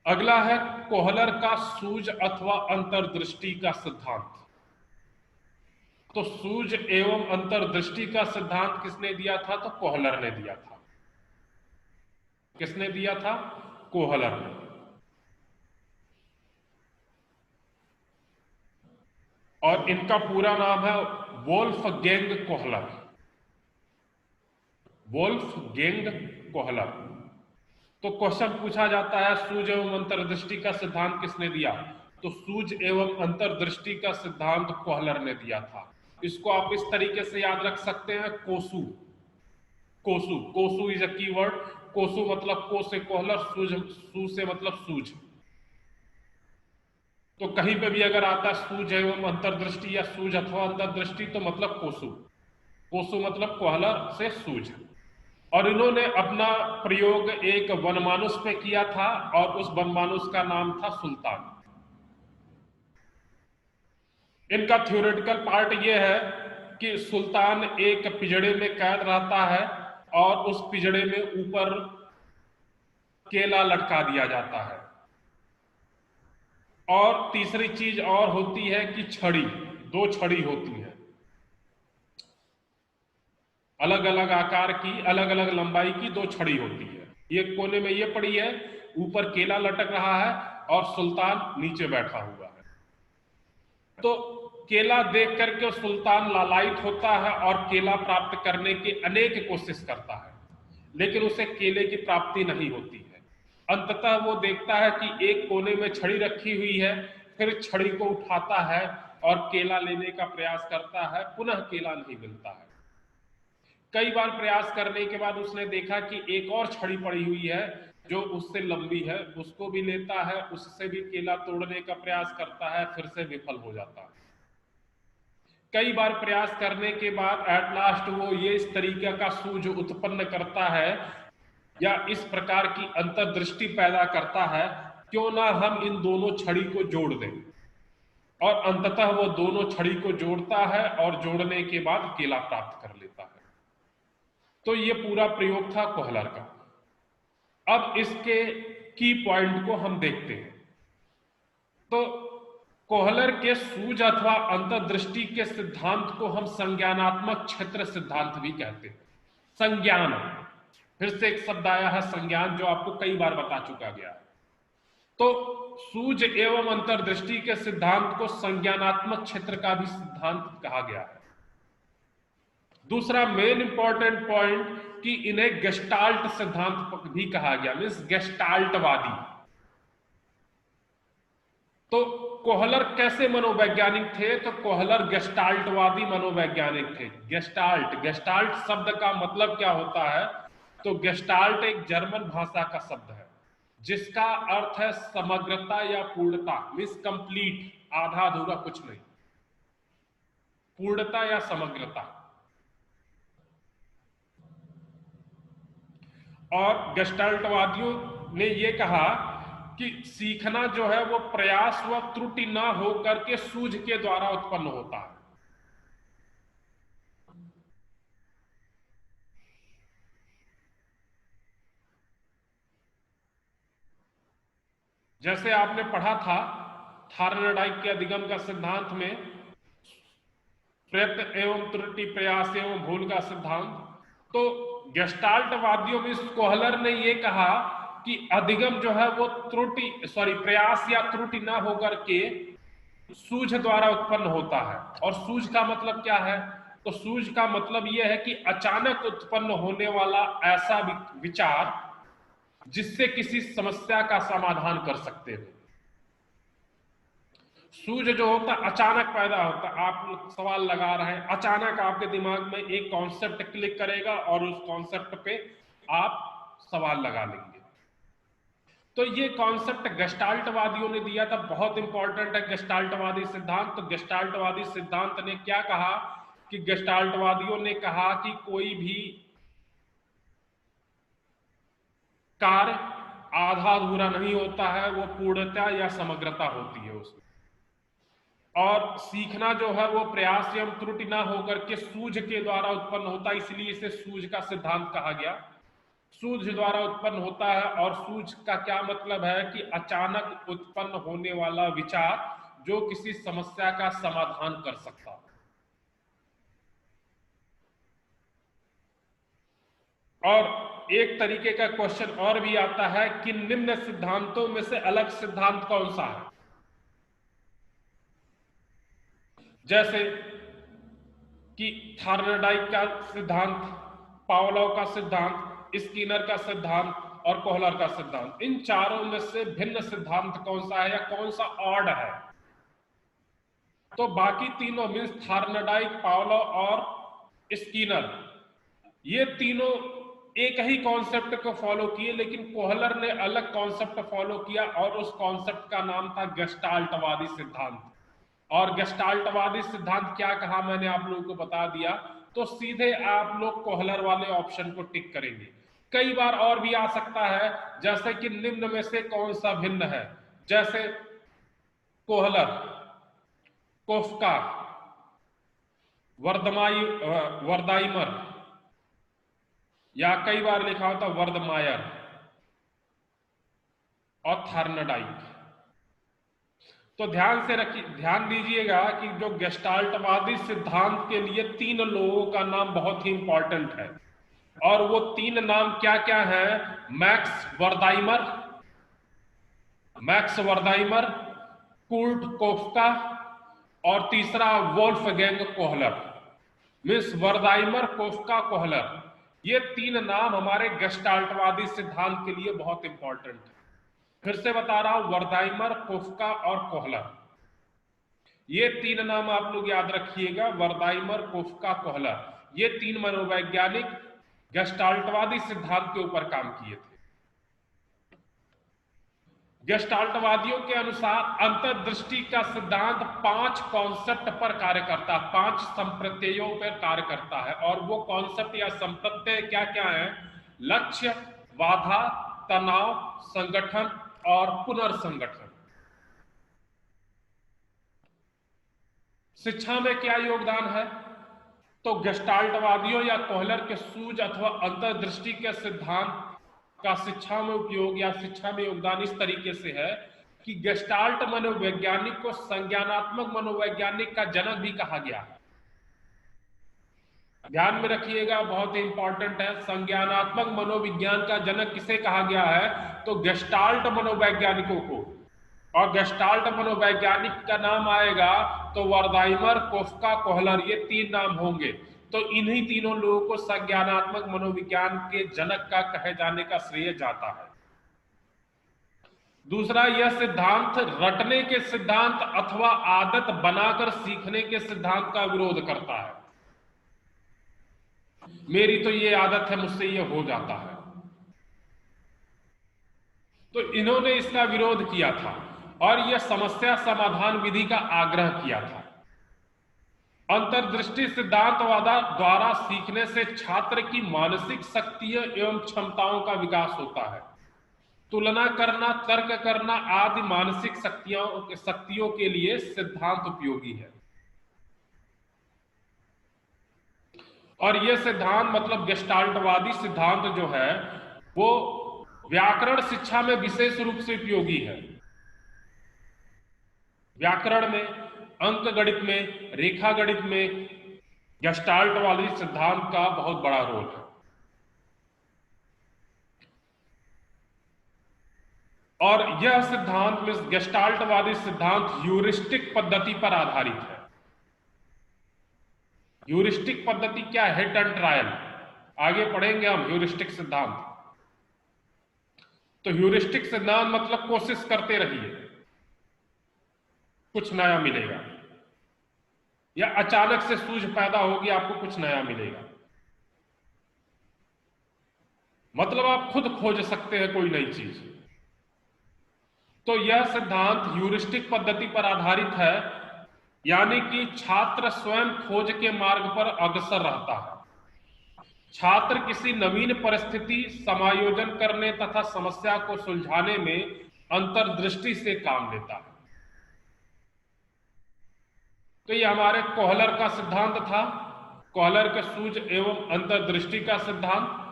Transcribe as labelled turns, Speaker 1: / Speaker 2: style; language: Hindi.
Speaker 1: अगला है कोहलर का सूझ अथवा अंतर्दृष्टि का सिद्धांत। तो सूझ एवं अंतर्दृष्टि का सिद्धांत किसने दिया था? तो कोहलर ने दिया था। किसने दिया था? कोहलर ने। और इनका पूरा नाम है वोल्फगैंग कोहलर। Wolfgang Kohler. तो क्वेश्चन पूछा जाता है सूझ एवं अंतर्दृष्टि का सिद्धांत किसने दिया? तो सूझ एवं अंतर्दृष्टि का सिद्धांत कोहलर ने दिया था। इसको आप इस तरीके से याद रख सकते हैं, कोसू। कोसू, कोसू इज अ कीवर्ड। कोसू मतलब को से कोहलर, सूझ सू से मतलब सूझ। तो कहीं पे भी अगर आता है सूझ एवं अंतर्दृष्टि या सूझ अथवा अंतर्दृष्टि तो मतलब कोसू। कोसू मतलब कोहलर से सूझ। और इन्होंने अपना प्रयोग एक वनमानुष पे किया था और उस वनमानुष का नाम था सुल्तान। इनका थ्योरेटिकल पार्ट यह है कि सुल्तान एक पिंजड़े में कैद रहता है और उस पिंजड़े में ऊपर केला लटका दिया जाता है। और तीसरी चीज और होती है कि छड़ी, दो छड़ी होती है, अलग अलग आकार की, अलग अलग लंबाई की दो छड़ी होती है। एक कोने में ये पड़ी है, ऊपर केला लटक रहा है और सुल्तान नीचे बैठा हुआ है। तो केला देख करके सुल्तान लालायित होता है और केला प्राप्त करने की अनेक कोशिश करता है, लेकिन उसे केले की प्राप्ति नहीं होती है। अंततः वो देखता है कि एक कोने में छड़ी रखी हुई है, फिर छड़ी को उठाता है और केला लेने का प्रयास करता है, पुनः केला नहीं मिलता है। कई बार प्रयास करने के बाद उसने देखा कि एक और छड़ी पड़ी हुई है जो उससे लंबी है, उसको भी लेता है, उससे भी केला तोड़ने का प्रयास करता है, फिर से विफल हो जाता है। कई बार प्रयास करने के बाद एट लास्ट वो ये इस तरीके का सूझ उत्पन्न करता है या इस प्रकार की अंतर्दृष्टि पैदा करता है, क्यों ना हम इन दोनों छड़ी को जोड़ दें। और अंततः वो दोनों छड़ी को जोड़ता है और जोड़ने के बाद केला प्राप्त कर लेता है। तो ये पूरा प्रयोग था कोहलर का। अब इसके की पॉइंट को हम देखते हैं। तो कोहलर के सूझ अथवा अंतर्दृष्टि के सिद्धांत को हम संज्ञानात्मक क्षेत्र सिद्धांत भी कहते हैं। संज्ञान, फिर से एक शब्द आया है संज्ञान, जो आपको कई बार बता चुका गया है। तो सूझ एवं अंतर्दृष्टि के सिद्धांत को संज्ञानात्मक क्षेत्र का भी सिद्धांत कहा गया है। दूसरा मेन इंपॉर्टेंट पॉइंट कि इन्हें गेस्टाल्ट सिद्धांत भी कहा गया, मीन्स गेस्टाल्टवादी। तो कोहलर कैसे मनोवैज्ञानिक थे? तो कोहलर गेस्टाल्टवादी मनोवैज्ञानिक थे। गेस्टाल्ट, गेस्टाल्ट शब्द का मतलब क्या होता है? तो गेस्टाल्ट एक जर्मन भाषा का शब्द है जिसका अर्थ है समग्रता या पूर्णता, मीन्स कंप्लीट, आधा अधूरा कुछ नहीं, पूर्णता या समग्रता। और गेस्टाल्टवादियों ने यह कहा कि सीखना जो है वो प्रयास व त्रुटि ना हो करके सूझ के द्वारा उत्पन्न होता है। जैसे आपने पढ़ा था थार्नडाइक के अधिगम का सिद्धांत में प्रयत्न एवं त्रुटि, प्रयास एवं भूल का सिद्धांत। तो गेस्टाल्टवादियों में कोहलर ने यह कहा कि अधिगम जो है वो त्रुटि, प्रयास या त्रुटि ना होकर के सूझ द्वारा उत्पन्न होता है। और सूझ का मतलब क्या है? तो सूझ का मतलब यह है कि अचानक उत्पन्न होने वाला ऐसा विचार जिससे किसी समस्या का समाधान कर सकते हो। सूझ जो होता है अचानक पैदा होता है। आप सवाल लगा रहे हैं, अचानक आपके दिमाग में एक कॉन्सेप्ट क्लिक करेगा और उस कॉन्सेप्ट पे आप सवाल लगा लेंगे। तो ये कॉन्सेप्ट गेस्टाल्टवादियों ने दिया था, बहुत इंपॉर्टेंट है गेस्टाल्टवादी सिद्धांत। तो गेस्टाल्टवादी सिद्धांत ने क्या कहा कि गेस्टाल्टवादियों ने कहा कि कोई भी कार्य आधा अधूरा नहीं होता है, वो पूर्णता या समग्रता होती है उसमें। और सीखना जो है वो प्रयास एवं त्रुटि ना होकर के सूझ के द्वारा उत्पन्न होता है, इसलिए इसे सूझ का सिद्धांत कहा गया। सूझ द्वारा उत्पन्न होता है, और सूझ का क्या मतलब है कि अचानक उत्पन्न होने वाला विचार जो किसी समस्या का समाधान कर सकता है। और एक तरीके का क्वेश्चन और भी आता है कि निम्न सिद्धांतों में से अलग सिद्धांत कौन सा है। जैसे कि थार्नडाइक का सिद्धांत, पावलोव का सिद्धांत, स्किनर का सिद्धांत और कोहलर का सिद्धांत, इन चारों में से भिन्न सिद्धांत कौन सा है या कौन सा ऑड है। तो बाकी तीनों मीन्स थार्नडाइक, पावलोव और स्किनर, ये तीनों एक ही कॉन्सेप्ट को फॉलो किए, लेकिन कोहलर ने अलग कॉन्सेप्ट फॉलो किया और उस कॉन्सेप्ट का नाम था गेस्टाल्टवादी सिद्धांत। और गेस्टाल्टवादी सिद्धांत क्या कहा मैंने आप लोगों को बता दिया, तो सीधे आप लोग कोहलर वाले ऑप्शन को टिक करेंगे। कई बार और भी आ सकता है, जैसे कि निम्न में से कौन सा भिन्न है, जैसे कोहलर, कोफ्का, वर्दाइमर, या कई बार लिखा होता वर्दमायर और थार्नडाइक। तो ध्यान दीजिएगा कि जो गेस्टाल्टवादी सिद्धांत के लिए तीन लोगों का नाम बहुत ही इंपॉर्टेंट है, और वो तीन नाम क्या क्या है। मैक्स वर्दाइमर, कुर्ट कोफ्का और तीसरा वोल्फगैंग कोहलर। मिस वर्दाइमर, कोफ्का, कोहलर, ये तीन नाम हमारे गेस्टाल्टवादी सिद्धांत के लिए बहुत इंपॉर्टेंट है। फिर से बता रहा हूं, वर्दाइमर, कोफ्का और कोहलर, ये तीन नाम आप लोग याद रखिएगा। वर्दाइमर, कोफ्का, कोहलर, ये तीन मनोवैज्ञानिक गेस्टाल्टवादी सिद्धांत के ऊपर काम किए थे। गेस्टाल्टवादियों के अनुसार अंतर्दृष्टि का सिद्धांत 5 कॉन्सेप्ट पर कार्य करता है, 5 संप्रत्ययों पर कार्य करता है। और वो कॉन्सेप्ट या संप्रत्यय क्या क्या है? लक्ष्य, बाधा, तनाव, संगठन और पुनर्संगठन। शिक्षा में क्या योगदान है? तो गेस्टाल्टवादियों या कोहलर के सूझ अथवा अंतर्दृष्टि के सिद्धांत का शिक्षा में उपयोग या शिक्षा में योगदान इस तरीके से है कि गेस्टाल्ट मनोवैज्ञानिक को संज्ञानात्मक मनोवैज्ञानिक का जनक भी कहा गया है। ध्यान में रखिएगा, बहुत ही इंपॉर्टेंट है। संज्ञानात्मक मनोविज्ञान का जनक किसे कहा गया है? तो गेस्टाल्ट मनोवैज्ञानिकों को। और गेस्टाल्ट मनोवैज्ञानिक का नाम आएगा तो वर्दाइमर, कोफ्का, कोहलर, ये तीन नाम होंगे। तो इन्हीं तीनों लोगों को संज्ञानात्मक मनोविज्ञान के जनक का कहे जाने का श्रेय जाता है। दूसरा, यह सिद्धांत रटने के सिद्धांत अथवा आदत बनाकर सीखने के सिद्धांत का विरोध करता है। मेरी तो ये आदत है, मुझसे ये हो जाता है, तो इन्होंने इसका विरोध किया था और यह समस्या समाधान विधि का आग्रह किया था। अंतर्दृष्टि सिद्धांतवाद द्वारा सीखने से छात्र की मानसिक शक्तियों एवं क्षमताओं का विकास होता है। तुलना करना, तर्क करना आदि मानसिक शक्तियों के लिए सिद्धांत उपयोगी है। और यह सिद्धांत मतलब गेस्टाल्टवादी सिद्धांत जो है वो व्याकरण शिक्षा में विशेष रूप से उपयोगी है। व्याकरण में, अंक गणित में, रेखा गणित में गेस्टाल्टवादी सिद्धांत का बहुत बड़ा रोल है। और यह सिद्धांत में गेस्टाल्टवादी सिद्धांत ह्यूरिस्टिक पद्धति पर आधारित है। ह्यूरिस्टिक पद्धति क्या है? Hit and trial. आगे पढ़ेंगे हम ह्यूरिस्टिक सिद्धांत। तो ह्यूरिस्टिक सिद्धांत मतलब कोशिश करते रहिए, कुछ नया मिलेगा, या अचानक से सूझ पैदा होगी, आपको कुछ नया मिलेगा। मतलब आप खुद खोज सकते हैं कोई नई चीज। तो यह सिद्धांत ह्यूरिस्टिक पद्धति पर आधारित है, यानी कि छात्र स्वयं खोज के मार्ग पर अग्रसर रहता है। छात्र किसी नवीन परिस्थिति समायोजन करने तथा समस्या को सुलझाने में अंतर्दृष्टि से काम लेता है। तो ये हमारे कोहलर का सिद्धांत था, कोहलर के सूझ एवं अंतर्दृष्टि का सिद्धांत।